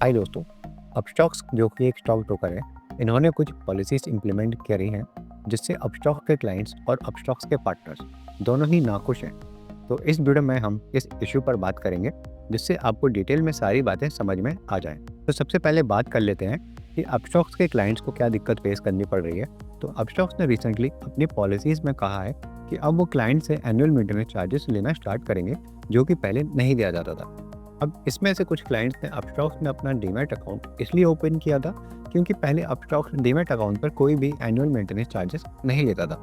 हाय दोस्तों। अपस्टॉक्स जो कि एक स्टॉक ब्रोकर है, इन्होंने कुछ पॉलिसीज इंप्लीमेंट करी हैं जिससे अपस्टॉक्स के क्लाइंट्स और अपस्टॉक्स के पार्टनर्स दोनों ही नाखुश हैं। तो इस वीडियो में हम इस इशू पर बात करेंगे जिससे आपको डिटेल में सारी बातें समझ में आ जाएं। तो सबसे पहले बात कर लेते हैं कि अपस्टॉक्स के क्लाइंट्स को क्या दिक्कत फेस करनी पड़ रही है। तो अपस्टॉक्स ने रिसेंटली अपनी पॉलिसीज में कहा है कि अब वो क्लाइंट से एनुअल मेंटेनेंस चार्जेस लेना स्टार्ट करेंगे, जो कि पहले नहीं दिया जाता था। अब इसमें से कुछ क्लाइंट्स ने अपस्टॉक्स में अपना डीमैट अकाउंट इसलिए ओपन किया था क्योंकि पहले अपस्टॉक्स डीमैट अकाउंट पर कोई भी एनुअल मेंटेनेंस चार्जेस नहीं लेता था।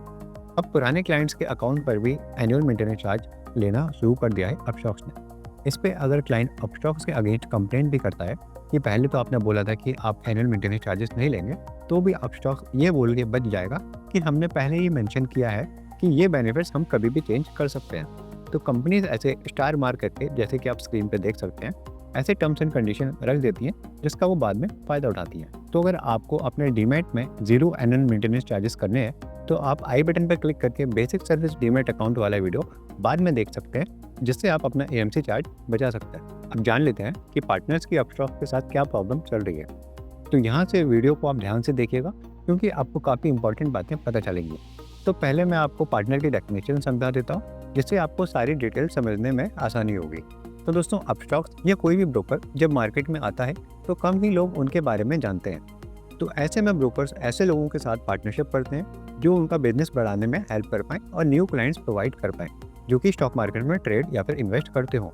अब पुराने क्लाइंट्स के अकाउंट पर भी एनुअल मेंटेनेंस चार्ज लेना शुरू कर दिया है अपस्टॉक्स ने। इस पे अगर क्लाइंट अपस्टॉक्स के अगेंस्ट कंप्लेंट भी करता है कि पहले तो आपने बोला था कि आप एनुअल मेंटेनेंस चार्जेस नहीं लेंगे, तो भी अपस्टॉक्स ये बोल के बच जाएगा कि हमने पहले ही मेंशन किया है कि ये बेनिफिट्स हम कभी भी चेंज कर सकते हैं। तो कंपनीज ऐसे स्टार मार्क करके, जैसे कि आप स्क्रीन पे देख सकते हैं, ऐसे टर्म्स एंड कंडीशन रख देती हैं जिसका वो बाद में फ़ायदा उठाती हैं। तो अगर आपको अपने डीमैट में जीरो एनुअल मेंटेनेंस चार्जेस करने हैं तो आप आई बटन पर क्लिक करके बेसिक सर्विस डीमैट अकाउंट वाला वीडियो बाद में देख सकते हैं, जिससे आप अपना एएमसी चार्ज बचा सकते हैं। अब जान लेते हैं कि पार्टनर्स की अपस्टॉक्स के साथ क्या प्रॉब्लम चल रही है। तो यहाँ से वीडियो को आप ध्यान से देखिएगा क्योंकि आपको काफ़ी इंपॉर्टेंट बातें पता चलेंगी। तो पहले मैं आपको पार्टनर की डेफिनेशन समझा देता हूँ जिससे आपको सारी डिटेल समझने में आसानी होगी। तो दोस्तों, अपस्टॉक्स या कोई भी ब्रोकर जब मार्केट में आता है तो कम ही लोग उनके बारे में जानते हैं। तो ऐसे में ब्रोकर्स ऐसे लोगों के साथ पार्टनरशिप करते हैं जो उनका बिजनेस बढ़ाने में हेल्प कर पाएँ और न्यू क्लाइंट्स प्रोवाइड कर पाएँ जो कि स्टॉक मार्केट में ट्रेड या फिर इन्वेस्ट करते हों।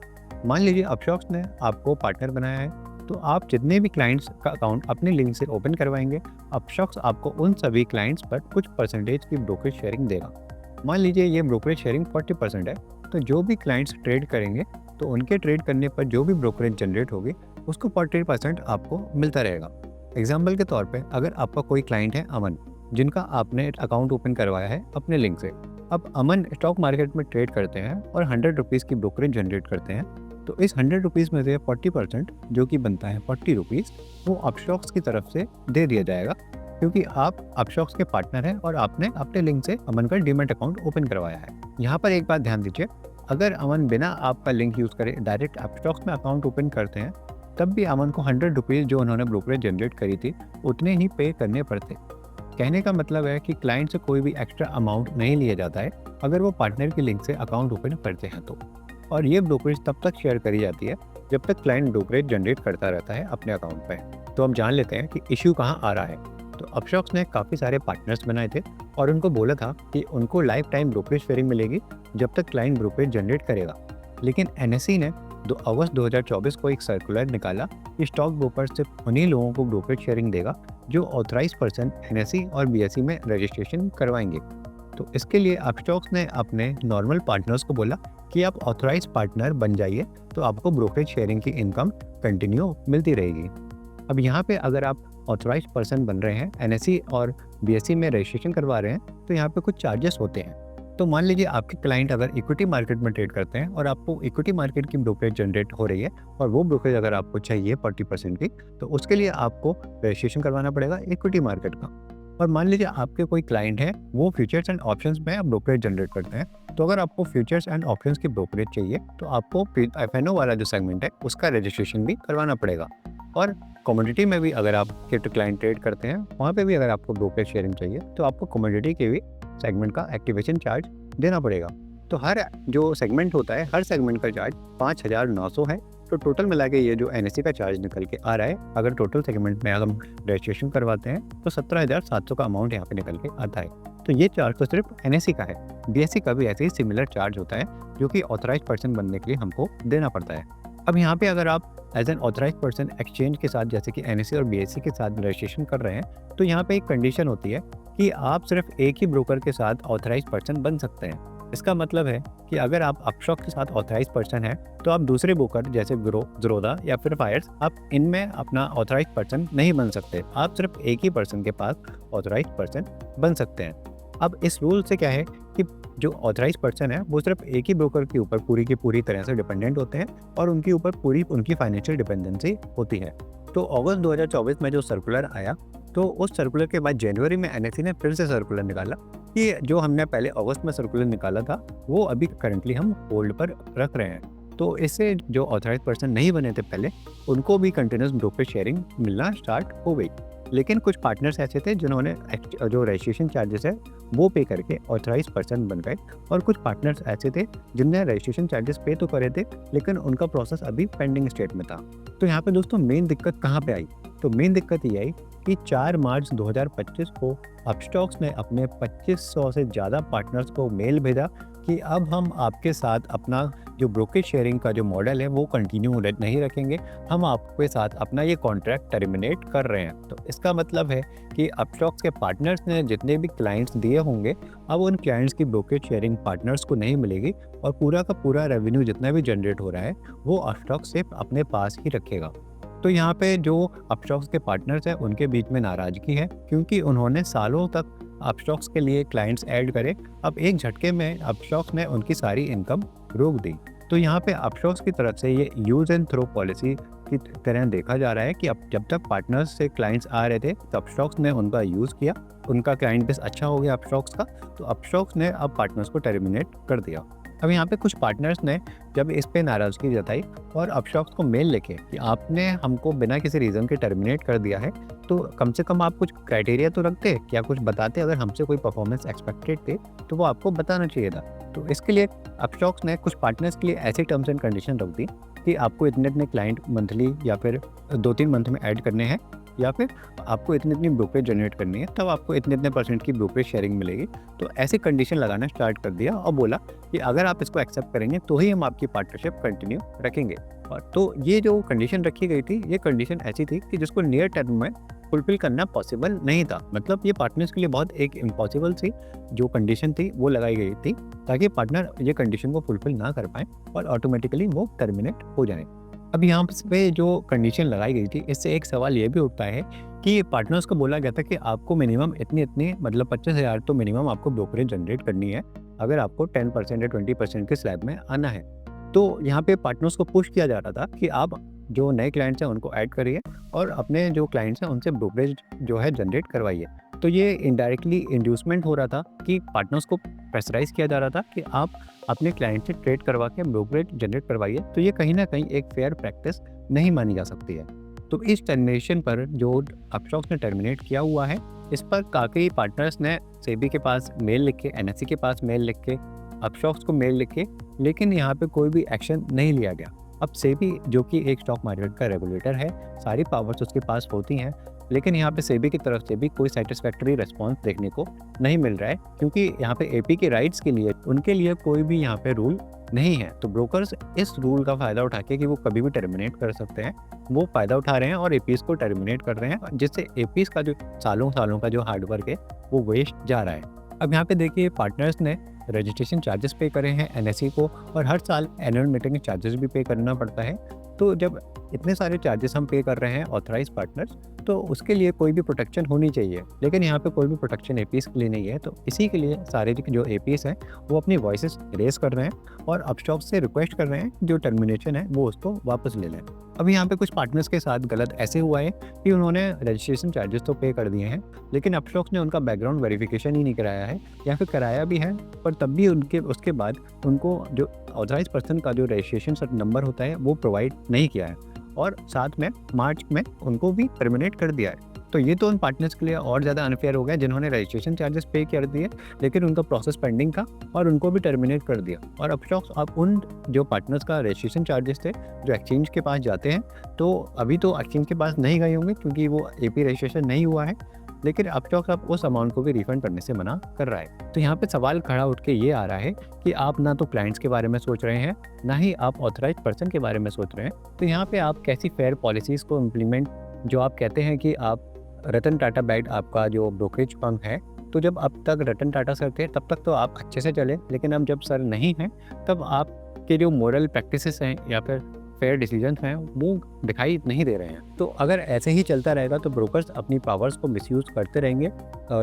मान लीजिए अपस्टॉक्स ने आपको पार्टनर बनाया है, तो आप जितने भी क्लाइंट्स का अकाउंट अपने लिंक से ओपन करवाएंगे, अपस्टॉक्स आपको उन सभी क्लाइंट्स पर कुछ परसेंटेज की ब्रोकरेज शेयरिंग देगा। मान लीजिए ये ब्रोकरेज शेयरिंग 40% है, तो जो भी क्लाइंट्स ट्रेड करेंगे तो उनके ट्रेड करने पर जो भी ब्रोकरेज जनरेट होगी उसको 40% आपको मिलता रहेगा। एग्जाम्पल के तौर पे अगर आपका कोई क्लाइंट है अमन, जिनका आपने अकाउंट ओपन करवाया है अपने लिंक से। अब अमन स्टॉक मार्केट में ट्रेड करते हैं और 100 रुपीज़ की ब्रोकरेज जनरेट करते हैं। तो इस 100 रुपीज़ में से 40% जो कि बनता है 40 रुपीज़, वो अपस्टॉक्स की तरफ से दे दिया जाएगा क्योंकि आप अपस्टॉक्स के पार्टनर हैं और आपने अपने लिंक से अमन का डीमैट अकाउंट ओपन करवाया है। यहाँ पर एक बात ध्यान दीजिए, अगर अमन बिना आपका लिंक यूज़ करे डायरेक्ट अपस्टॉक्स में अकाउंट ओपन करते हैं, तब भी अमन को 100 रुपीज़ जो उन्होंने ब्रोकरेज जनरेट करी थी उतने ही पे करने पड़ते। कहने का मतलब है कि क्लाइंट से कोई भी एक्स्ट्रा अमाउंट नहीं लिया जाता है अगर वो पार्टनर के लिंक से अकाउंट ओपन करते हैं तो। और ये ब्रोकरेज तब तक शेयर करी जाती है जब तक क्लाइंट ब्रोकरेज जनरेट करता रहता है अपने अकाउंट पे। तो हम जान लेते हैं कि इश्यू कहाँ आ रहा है। तो अपस्टॉक्स ने काफ़ी सारे पार्टनर्स बनाए थे और उनको बोला था कि उनको लाइफ टाइम ब्रोकरेज शेयरिंग मिलेगी जब तक क्लाइंट ब्रोकरेज जनरेट करेगा। लेकिन एनएसई ने 2 अगस्त 2024 को एक सर्कुलर निकाला कि स्टॉक ब्रोकर सिर्फ उन्हीं लोगों को ब्रोकरेज शेयरिंग देगा जो ऑथराइज पर्सन एनएसई और बीएसई में रजिस्ट्रेशन करवाएंगे। तो इसके लिए अपस्टॉक्स ने अपने नॉर्मल पार्टनर्स को बोला कि आप ऑथराइज पार्टनर बन जाइए तो आपको ब्रोकरेज शेयरिंग की इनकम कंटिन्यू मिलती रहेगी। अब यहाँ पे अगर आप ऑथराइज पर्सन बन रहे हैं, एनएसई और बीएसई में रजिस्ट्रेशन करवा रहे हैं, तो यहाँ पे कुछ चार्जेस होते हैं। तो मान लीजिए आपके क्लाइंट अगर इक्विटी मार्केट में ट्रेड करते हैं और आपको इक्विटी मार्केट की ब्रोकरेज जनरेट हो रही है और वो ब्रोकरेज अगर आपको चाहिए 40% की, तो उसके लिए आपको रजिस्ट्रेशन करवाना पड़ेगा इक्विटी मार्केट का। और मान लीजिए आपके कोई क्लाइंट है, वो फ्यूचर्स एंड ऑप्शंस में ब्रोकरेज जनरेट करते हैं, तो अगर आपको फ्यूचर्स एंड ऑप्शंस की ब्रोकरेज चाहिए तो आपको एफएनओ वाला जो सेगमेंट है उसका रजिस्ट्रेशन भी करवाना पड़ेगा। और कमोडिटी में भी अगर आप क्लाइंट ट्रेड करते हैं, वहाँ पे भी अगर आपको ब्रोकरेज शेयरिंग चाहिए तो आपको कमोडिटी के भी सेगमेंट का एक्टिवेशन चार्ज देना पड़ेगा। तो हर जो सेगमेंट होता है, हर सेगमेंट का चार्ज 5,900 है। तो टोटल मिला के ये जो एनएसई का चार्ज निकल के आ रहा है, अगर टोटल सेगमेंट में हम रजिस्ट्रेशन करवाते हैं तो 17,700 का अमाउंट यहाँ पे निकल के आता है। तो ये चार्ज तो सिर्फ एनएसई का है। बीएसई का भी ऐसे ही सिमिलर चार्ज होता है जो कि ऑथराइज पर्सन बनने के लिए हमको देना पड़ता है। अब यहाँ पे अगर आप as an authorise person exchange के साथ, जैसे कि एनएसई और बीएसई के साथ रजिस्ट्रेशन कर रहे हैं, तो यहाँ पे एक कंडीशन होती है कि आप सिर्फ एक ही ब्रोकर के साथ ऑथराइज पर्सन बन सकते हैं। इसका मतलब है कि अगर आप अपस्टॉक्स के साथ ऑथराइज पर्सन हैं तो आप दूसरे ब्रोकर जैसे ज़ीरोधा या फिर फायर्स, आप इनमें अपना ऑथराइज पर्सन नहीं बन सकते। आप सिर्फ एक ही पर्सन के पास ऑथराइज पर्सन बन सकते हैं। अब इस रूल से क्या है कि जो ऑथराइज पर्सन है वो सिर्फ एक ही ब्रोकर के ऊपर पूरी की पूरी तरह से डिपेंडेंट होते हैं और उनके ऊपर पूरी उनकी फाइनेंशियल डिपेंडेंसी होती है। तो अगस्त 2024 में जो सर्कुलर आया, तो उस सर्कुलर के बाद जनवरी में एनएसई ने फिर से सर्कुलर निकाला कि जो हमने पहले अगस्त में सर्कुलर निकाला था वो अभी करंटली हम होल्ड पर रख रहे हैं। तो इससे जो ऑथराइज पर्सन नहीं बने थे पहले, उनको भी कंटिन्यूस ब्रोकरेज शेयरिंग मिलना स्टार्ट हो गई। लेकिन कुछ पार्टनर्स ऐसे थे जिन्होंने जो रजिस्ट्रेशन चार्जेस है वो पे करके ऑथराइज पर्सन बन गए, और कुछ पार्टनर्स ऐसे थे जिनने रजिस्ट्रेशन चार्जेस पे तो करे थे लेकिन उनका प्रोसेस अभी पेंडिंग स्टेट में था। तो यहाँ पे दोस्तों मेन दिक्कत कहाँ पे आई? तो मेन दिक्कत ये आई कि 4 मार्च 2025 को अपस्टॉक्स ने अपने 2500 से ज़्यादा पार्टनर्स को मेल भेजा कि अब हम आपके साथ अपना जो ब्रोकरेज शेयरिंग का जो मॉडल है वो कंटिन्यू नहीं रखेंगे, हम आपके साथ अपना ये कॉन्ट्रैक्ट टर्मिनेट कर रहे हैं। तो इसका मतलब है कि अपस्टॉक्स के पार्टनर्स ने जितने भी क्लाइंट्स दिए होंगे, अब उन क्लाइंट्स की ब्रोकरेज शेयरिंग पार्टनर्स को नहीं मिलेगी, और पूरा का पूरा रेवेन्यू जितना भी जनरेट हो रहा है वो अपस्टॉक्स सिर्फ अपने पास ही रखेगा। तो यहाँ पे जो अपस्टॉक्स के पार्टनर्स हैं उनके बीच में नाराज़गी है, क्योंकि उन्होंने सालों तक अपस्टॉक्स के लिए क्लाइंट्स ऐड करे, अब एक झटके में अपस्टॉक्स ने उनकी सारी इनकम रोक दी। तो यहाँ पे अपस्टॉक्स की तरफ से ये यूज़ एंड थ्रो पॉलिसी की तरह देखा जा रहा है कि अब जब तक पार्टनर्स से क्लाइंट्स आ रहे थे तो अपस्टॉक्स ने उनका यूज़ किया, उनका क्लाइंट बेस अच्छा हो गया अपस्टॉक्स का, तो अपस्टॉक्स ने अब पार्टनर्स को टर्मिनेट कर दिया। अब यहाँ पे कुछ पार्टनर्स ने जब इस पे नाराज़गी जताई और अपस्टॉक्स को मेल लिखे कि आपने हमको बिना किसी रीज़न के टर्मिनेट कर दिया है, तो कम से कम आप कुछ क्राइटेरिया तो रखते, क्या कुछ बताते, अगर हमसे कोई परफॉर्मेंस एक्सपेक्टेड थे तो वो आपको बताना चाहिए था। तो इसके लिए अपस्टॉक्स ने कुछ पार्टनर्स के लिए ऐसी टर्म्स एंड कंडीशन रख दी कि आपको इतने क्लाइंट मंथली या फिर 2-3 मंथ में ऐड करने हैं, या फिर आपको इतनी ब्रोकरेज जनरेट करनी है, तब आपको इतने परसेंट की ब्रोकरेज शेयरिंग मिलेगी। तो ऐसी कंडीशन लगाना स्टार्ट कर दिया और बोला कि अगर आप इसको एक्सेप्ट करेंगे तो ही हम आपकी पार्टनरशिप कंटिन्यू रखेंगे। और तो ये जो कंडीशन रखी गई थी, ये कंडीशन ऐसी थी कि जिसको नियर टर्म में फुलफिल करना पॉसिबल नहीं था। मतलब ये पार्टनर्स के लिए बहुत एक इम्पॉसिबल सी जो कंडीशन थी वो लगाई गई थी, ताकि पार्टनर ये कंडीशन को फुलफिल ना कर पाए और ऑटोमेटिकली वो टर्मिनेट हो जाए। अब यहाँ पे जो कंडीशन लगाई गई थी, इससे एक सवाल ये भी उठता है कि पार्टनर्स को बोला गया था कि आपको मिनिमम इतनी मतलब 25,000 तो मिनिमम आपको ब्रोकरेज जनरेट करनी है अगर आपको 10% या 20% के स्लैब में आना है। तो यहाँ पे पार्टनर्स को पुश किया जा रहा था कि आप जो नए क्लाइंट्स हैं उनको ऐड करिए और अपने जो क्लाइंट्स हैं उनसे ब्रोकरेज जो है जनरेट करवाइए। तो ये इनडायरेक्टली इंड्यूसमेंट हो रहा था कि पार्टनर्स को प्रेशराइज किया जा रहा था कि आप अपने क्लाइंट से ट्रेड करवा के ब्रोकरेज जनरेट करवाइए। तो ये कहीं ना कहीं एक फेयर प्रैक्टिस नहीं मानी जा सकती है। तो इस टर्मिनेशन पर जो अपस्टॉक्स ने टर्मिनेट किया हुआ है, इस पर काफ़ी पार्टनर्स ने सेबी के पास मेल लिखे, एनएससी के पास मेल लिखे, अपस्टॉक्स को मेल लिखे, लेकिन यहाँ पे कोई भी एक्शन नहीं लिया गया। अब सेबी जो कि एक स्टॉक मार्केट का रेगुलेटर है, सारी पावर्स उसके पास होती हैं, लेकिन यहाँ पे सेबी की तरफ से भी कोई सेटिस्फैक्टरी रिस्पॉन्स देखने को नहीं मिल रहा है, क्योंकि यहाँ पे एपी के राइट्स के लिए उनके लिए कोई भी यहाँ पे रूल नहीं है। तो ब्रोकर्स इस रूल का फ़ायदा उठा के कि वो कभी भी टर्मिनेट कर सकते हैं, वो फ़ायदा उठा रहे हैं और एपीस को टर्मिनेट कर रहे हैं, जिससे एपीस का जो सालों का जो हार्डवर्क है वो वेस्ट जा रहा है। अब यहाँ पे देखिए, पार्टनर्स ने रजिस्ट्रेशन चार्जेस पे करे हैं एनएससी को, और हर साल एनुअल मीटिंग चार्जेस भी पे करना पड़ता है। तो जब इतने सारे चार्जेस हम पे कर रहे हैं ऑथराइज पार्टनर्स, तो उसके लिए कोई भी प्रोटेक्शन होनी चाहिए, लेकिन यहाँ पे कोई भी प्रोटेक्शन एपीस के लिए नहीं है। तो इसी के लिए सारे जो एपीस हैं वो अपनी वॉइसेस रेज कर रहे हैं और अपस्टॉक्स से रिक्वेस्ट कर रहे हैं जो टर्मिनेशन है वो उसको वापस ले लें। अब यहाँ पे कुछ पार्टनर्स के साथ गलत ऐसे हुआ है कि उन्होंने रजिस्ट्रेशन चार्जेस तो पे कर दिए हैं, लेकिन अपस्टॉक्स ने उनका बैकग्राउंड वेरिफिकेशन ही नहीं कराया है, या फिर कराया भी है पर तब भी उसके बाद उनको जो ऑथराइज पर्सन का जो रजिस्ट्रेशन नंबर होता है वो प्रोवाइड नहीं किया है, और साथ में मार्च में उनको भी टर्मिनेट कर दिया है। तो ये तो उन पार्टनर्स के लिए और ज़्यादा अनफेयर हो गया जिन्होंने रजिस्ट्रेशन चार्जेस पे कर दिए, लेकिन उनका प्रोसेस पेंडिंग था और उनको भी टर्मिनेट कर दिया। और अपस्टॉक्स अब उन जो पार्टनर्स का रजिस्ट्रेशन चार्जेस थे जो एक्सचेंज के पास जाते हैं, तो अभी तो एक्सचेंज के पास नहीं गए होंगे क्योंकि वो एपी रजिस्ट्रेशन नहीं हुआ है, लेकिन अपस्टॉक्स अब उस अमाउंट को भी रिफंड करने से मना कर रहा है। तो यहाँ पे सवाल खड़ा उठ के ये आ रहा है कि आप ना तो क्लाइंट्स के बारे में सोच रहे हैं, ना ही आप ऑथराइज पर्सन के बारे में सोच रहे हैं। तो यहाँ पे आप कैसी फेयर पॉलिसीज़ को इम्प्लीमेंट, जो आप कहते हैं कि आप रतन टाटा बैड आपका जो ब्रोकरेज फर्म है, तो जब अब तक रतन टाटा सर थे तब तक तो आप अच्छे से चले, लेकिन अब जब सर नहीं हैं तब आपके जो मोरल प्रैक्टिसेस हैं या फिर फेयर डिसीजंस हैं वो दिखाई नहीं दे रहे हैं। तो अगर ऐसे ही चलता रहेगा तो ब्रोकर्स अपनी पावर्स को मिसयूज़ करते रहेंगे।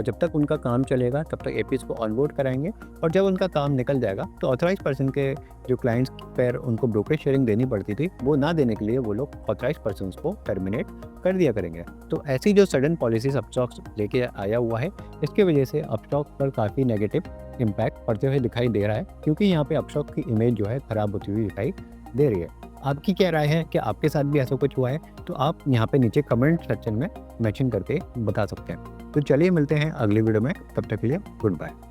जब तक उनका काम चलेगा तब तक एपीस को ऑनबोर्ड कराएंगे, और जब उनका काम निकल जाएगा तो ऑथराइज पर्सन के जो क्लाइंट्स पर उनको ब्रोकरेज शेयरिंग देनी पड़ती थी वो ना देने के लिए वो लोग ऑथराइज पर्सन को टर्मिनेट कर दिया करेंगे। तो ऐसी जो सडन पॉलिसीज अपस्टॉक्स लेके आया हुआ है, इसकी वजह से अपस्टॉक्स पर काफ़ी नेगेटिव इम्पैक्ट पड़ते हुए दिखाई दे रहा है, क्योंकि यहाँ पे अपस्टॉक की इमेज जो है ख़राब होती हुई दिखाई दे रही है। आपकी क्या राय है? क्या आपके साथ भी ऐसा कुछ हुआ है? तो आप यहाँ पे नीचे कमेंट सेक्शन में मेंशन करके बता सकते हैं। तो चलिए मिलते हैं अगली वीडियो में, तब तक के लिए गुड बाय।